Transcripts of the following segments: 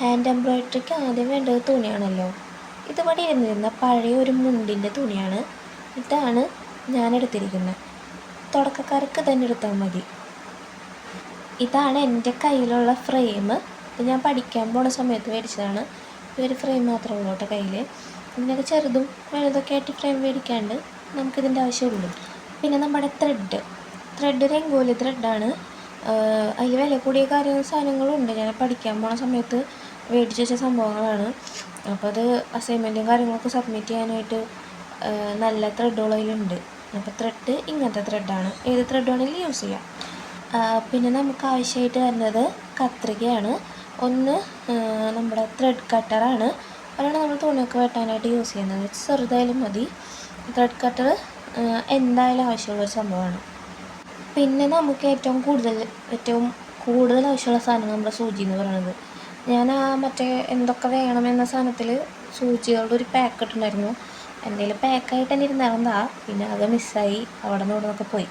Hand എംബ്രോയ്ഡറിക്ക് ആദ്യം വേണ്ടത് തുണിയാണല്ലോ. ഇതിവിടെ ഇരുന്നിരുന്ന പഴയ ഒരു മുണ്ടിൻ്റെ തുണിയാണ്. ഇതാണ് ഞാൻ എടുത്തിരിക്കുന്നത്. തുടക്കക്കാർക്ക് തന്നെ എടുത്താൽ മതി. ഇതാണ് എൻ്റെ കയ്യിലുള്ള ഫ്രെയിം. ഇത് ഞാൻ പഠിക്കാൻ പോണ സമയത്ത് മേടിച്ചതാണ്. ഈ ഒരു ഫ്രെയിം മാത്രമേ ഉള്ളൂ കേട്ടോ കയ്യിൽ. ഇതിനൊക്കെ ചെറുതും വലുതൊക്കെ ആയിട്ട് ഫ്രെയിം മേടിക്കാണ്ട് നമുക്കിതിൻ്റെ ആവശ്യമുള്ളൂ. പിന്നെ നമ്മുടെ ത്രെഡ് രംഗോലി ത്രെഡാണ്. അതിൽ വില കൂടിയ സാധനങ്ങളും ഉണ്ട്. ഞാൻ പഠിക്കാൻ പോണ സമയത്ത് മേടിച്ച് വെച്ച സംഭവങ്ങളാണ്. അപ്പോൾ അത് അസൈൻമെൻറ്റും കാര്യങ്ങളൊക്കെ സബ്മിറ്റ് ചെയ്യാനായിട്ട് നല്ല ത്രെഡുകൾ അതിലുണ്ട്. അപ്പോൾ ത്രെഡ് ഇങ്ങനത്തെ ത്രെഡാണ്. ഏത് ത്രെഡ് വേണമെങ്കിലും യൂസ് ചെയ്യാം. പിന്നെ നമുക്ക് ആവശ്യമായിട്ട് വരുന്നത് കത്രികയാണ്. ഒന്ന് നമ്മുടെ ത്രെഡ് കട്ടറാണ്. അതാണ് നമ്മൾ തുണിയൊക്കെ വെട്ടാനായിട്ട് യൂസ് ചെയ്യുന്നത്. ചെറുതായാലും മതി. ത്രെഡ് കട്ടർ എന്തായാലും ആവശ്യമുള്ളൊരു സംഭവമാണ്. പിന്നെ നമുക്ക് ഏറ്റവും കൂടുതൽ ആവശ്യമുള്ള സാധനം നമ്മുടെ സൂചി എന്ന് പറയുന്നത്. ഞാൻ മറ്റേ എന്തൊക്കെ വേണമെന്ന സാധനത്തിൽ സൂചികളുടെ ഒരു പാക്കറ്റ് ഉണ്ടായിരുന്നു. എന്തെങ്കിലും പാക്കായിട്ട് തന്നെ ഇരുന്നായിരുന്നാ പിന്നെ അത് മിസ്സായി അവിടെ നിന്നൊക്കെ പോയി.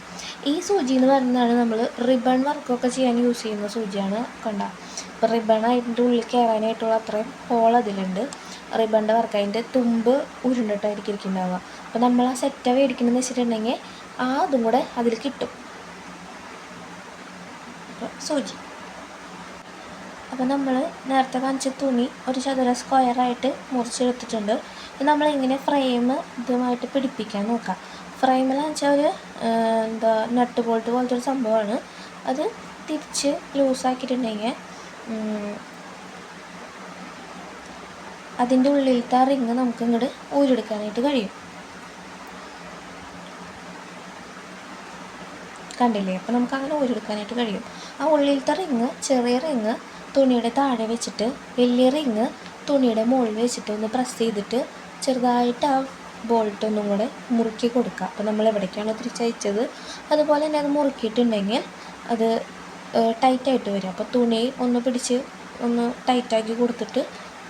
ഈ സൂചി എന്ന് പറയുന്നതാണ് നമ്മൾ റിബൺ വർക്കൊക്കെ ചെയ്യാൻ യൂസ് ചെയ്യുന്ന സൂചിയാണ്. കണ്ട, ഇപ്പോൾ റിബൺ അതിൻ്റെ ഉള്ളിൽ കയറാനായിട്ടുള്ള അത്രയും ഹോൾ അതിലുണ്ട്. റിബണിൻ്റെ വർക്ക് അതിൻ്റെ തുമ്പ് ഉരുണ്ടിട്ടായിരിക്കും ഇരിക്കുന്നുണ്ടാവുക. അപ്പോൾ നമ്മൾ ആ സെറ്റ് മേടിക്കണമെന്ന് വെച്ചിട്ടുണ്ടെങ്കിൽ അതും കൂടെ അതിൽ കിട്ടും. സൂചി. അപ്പോൾ നമ്മൾ നേരത്തെ കാണിച്ച തുണി ഒരു ചതുര സ്ക്വയറായിട്ട് മുറിച്ചെടുത്തിട്ടുണ്ട്. നമ്മളിങ്ങനെ ഫ്രെയിം ഇതുമായിട്ട് പിടിപ്പിക്കാൻ നോക്കാം. ഫ്രെയിമിലാണെന്ന് വെച്ചാൽ ഒരു നട്ട് ബോൾട്ട് പോലത്തെ ഒരു സംഭവമാണ്. അത് തിരിച്ച് ലൂസാക്കിയിട്ടുണ്ടെങ്കിൽ അതിൻ്റെ ഉള്ളിലത്തെ ആ റിങ് നമുക്ക് ഇങ്ങോട്ട് ഊരെടുക്കാനായിട്ട് കഴിയും. കണ്ടില്ലേ? അപ്പോൾ നമുക്ക് അങ്ങനെ ഊരെടുക്കാനായിട്ട് കഴിയും. ആ ഉള്ളിലത്തെ റിങ്, ചെറിയ റിങ് തുണിയുടെ താഴെ വെച്ചിട്ട് വലിയ റിങ് തുണിയുടെ മുകളിൽ വെച്ചിട്ട് ഒന്ന് പ്രസ് ചെയ്തിട്ട് ചെറുതായിട്ട് ആ ബോൾട്ട് ഒന്നും കൂടെ മുറുക്കി കൊടുക്കുക. അപ്പോൾ നമ്മൾ എവിടേക്കാണോ തിരിച്ചയച്ചത് അതുപോലെ തന്നെ അത് മുറുക്കിയിട്ടുണ്ടെങ്കിൽ അത് ടൈറ്റായിട്ട് വരും. അപ്പോൾ തുണി ഒന്ന് പിടിച്ച് ഒന്ന് ടൈറ്റാക്കി കൊടുത്തിട്ട്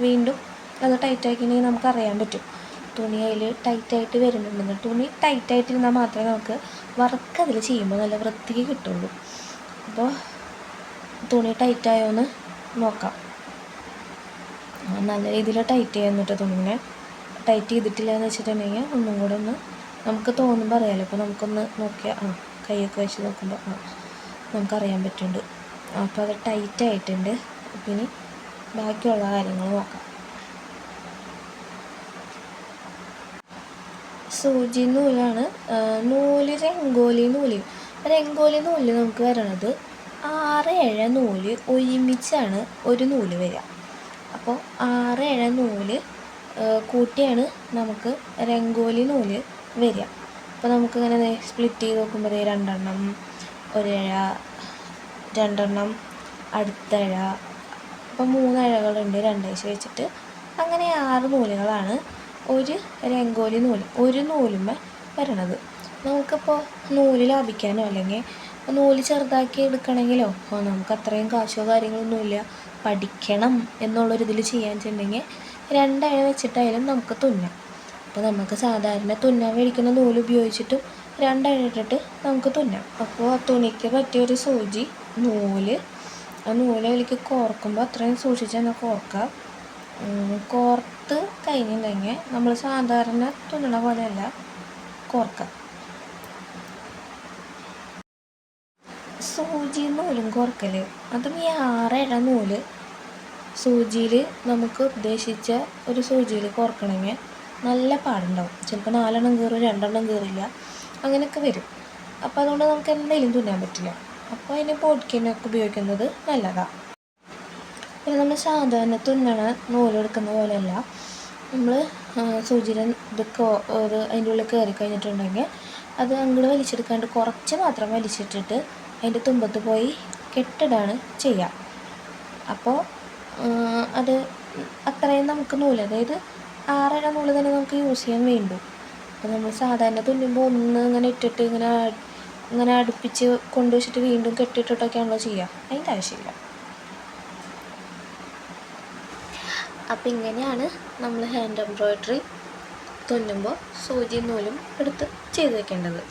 വീണ്ടും അത് ടൈറ്റാക്കിയിട്ടുണ്ടെങ്കിൽ നമുക്കറിയാൻ പറ്റും തുണി അതിൽ ടൈറ്റായിട്ട് വരുന്നുണ്ടെന്ന്. തുണി ടൈറ്റായിട്ടിരുന്നാൽ മാത്രമേ നമുക്ക് വർക്ക് അതിൽ ചെയ്യുമ്പോൾ നല്ല വൃത്തിക്ക് കിട്ടുള്ളൂ. അപ്പോൾ തുണി ടൈറ്റായോന്ന് നോക്കാം. നല്ല രീതിയിൽ ടൈറ്റ് ചെയ്യുന്നിട്ട് തുണിനെ ടൈറ്റ് ചെയ്തിട്ടില്ല എന്ന് വെച്ചിട്ടുണ്ടെങ്കിൽ ഒന്നും കൂടെ ഒന്ന് നമുക്ക് തോന്നുമ്പോൾ അറിയാമല്ലോ. അപ്പോൾ നമുക്കൊന്ന് നോക്കിയാൽ കൈയൊക്കെ വെച്ച് നോക്കുമ്പോൾ നമുക്കറിയാൻ പറ്റുന്നുണ്ട്. അപ്പോൾ അത് ടൈറ്റായിട്ടുണ്ട്. പിന്നെ ബാക്കിയുള്ള കാര്യങ്ങൾ നോക്കാം. സൂചി നൂലാണ്. രംഗോലി നൂല് നമുക്ക് വരണത് 6-7 നൂല് ഒരുമിച്ചാണ് ഒരു നൂല് വരിക. അപ്പോൾ 6-7 നൂല് കൂട്ടിയാണ് നമുക്ക് രംഗോലി നൂല് വരിക. അപ്പോൾ നമുക്കിങ്ങനെ സ്പ്ലിറ്റ് ചെയ്ത് നോക്കുമ്പോൾ 2 ഒരിഴ, 2 അടുത്തഴ, അപ്പോൾ 3 ഇഴകളുണ്ട് 2 ആഴ്ച വെച്ചിട്ട്. അങ്ങനെ 6 നൂലുകളാണ് ഒരു രംഗോലി നൂല് ഒരു നൂലുമ്മേ വരണത്. നമുക്കിപ്പോൾ നൂല് ലാഭിക്കാനോ അല്ലെങ്കിൽ നൂല് ചെറുതാക്കി എടുക്കണമെങ്കിലോ നമുക്ക് അത്രയും കാശോ കാര്യങ്ങളൊന്നുമില്ല, പഠിക്കണം എന്നുള്ളൊരിതിൽ ചെയ്യാൻ വെച്ചിട്ടുണ്ടെങ്കിൽ 2 ഇഴ വെച്ചിട്ടായാലും നമുക്ക് തുന്നാം. അപ്പോൾ നമുക്ക് സാധാരണ തുന്നാൻ മേടിക്കുന്ന നൂല് ഉപയോഗിച്ചിട്ടും 2 ഇഴ ഇട്ടിട്ട് നമുക്ക് തുന്നാം. അപ്പോൾ ആ തുണിക്ക് പറ്റിയൊരു സൂചി, നൂല്, ആ നൂല് അതിലേക്ക് കോർക്കുമ്പോൾ അത്രയും സൂക്ഷിച്ച് തന്നെ കോർക്കുക. കോർത്ത് കഴിഞ്ഞിട്ടുണ്ടെങ്കിൽ നമ്മൾ സാധാരണ തുന്നണ പോലെയല്ല കോർക്കുക. സൂചി നൂലും കോർക്കൽ, അതും ഈ 6 ഇഴ നൂല് സൂചിയിൽ നമുക്ക് ഉദ്ദേശിച്ച ഒരു സൂചിയിൽ കോർക്കണമെങ്കിൽ നല്ല പാടുണ്ടാവും. ചിലപ്പോൾ 4 കയറും, 2 കയറില്ല, അങ്ങനെയൊക്കെ വരും. അപ്പോൾ അതുകൊണ്ട് നമുക്ക് എന്തെങ്കിലും തുന്നാൻ പറ്റില്ല. അപ്പോൾ അതിന് ബോഡ്കിനൊക്കെ ഉപയോഗിക്കുന്നത് നല്ലതാണ്. പിന്നെ നമ്മൾ സാധാരണ തുന്നണ നൂലെടുക്കുന്ന പോലെയല്ല. നമ്മൾ സൂചിയുടെ ഇതൊക്കെ അതിൻ്റെ ഉള്ളിൽ കയറി കഴിഞ്ഞിട്ടുണ്ടെങ്കിൽ അത് അങ്ങോട്ട് വലിച്ചെടുക്കാണ്ട് കുറച്ച് മാത്രം വലിച്ചിട്ടിട്ട് അതിൻ്റെ തുമ്പത്ത് പോയി കെട്ടിടാണ് ചെയ്യുക. അപ്പോൾ അത് അത്രയും നമുക്ക് നൂല്, അതായത് 6 ഇഴ നൂല് തന്നെ നമുക്ക് യൂസ് ചെയ്യാൻ വേണ്ടു. അപ്പോൾ നമ്മൾ സാധാരണ തുന്നുമ്പോൾ ഒന്ന് ഇങ്ങനെ ഇട്ടിട്ട് ഇങ്ങനെ അടുപ്പിച്ച് കൊണ്ടുവച്ചിട്ട് വീണ്ടും കെട്ടിയിട്ടിട്ടൊക്കെയാണല്ലോ ചെയ്യുക. അതിൻ്റെ ആവശ്യമില്ല. അപ്പോൾ ഇങ്ങനെയാണ് നമ്മൾ ഹാൻഡ് എംബ്രോയ്ഡറി തുന്നുമ്പോൾ സൂചി നൂലും എടുത്ത് ചെയ്ത് വെക്കേണ്ടത്.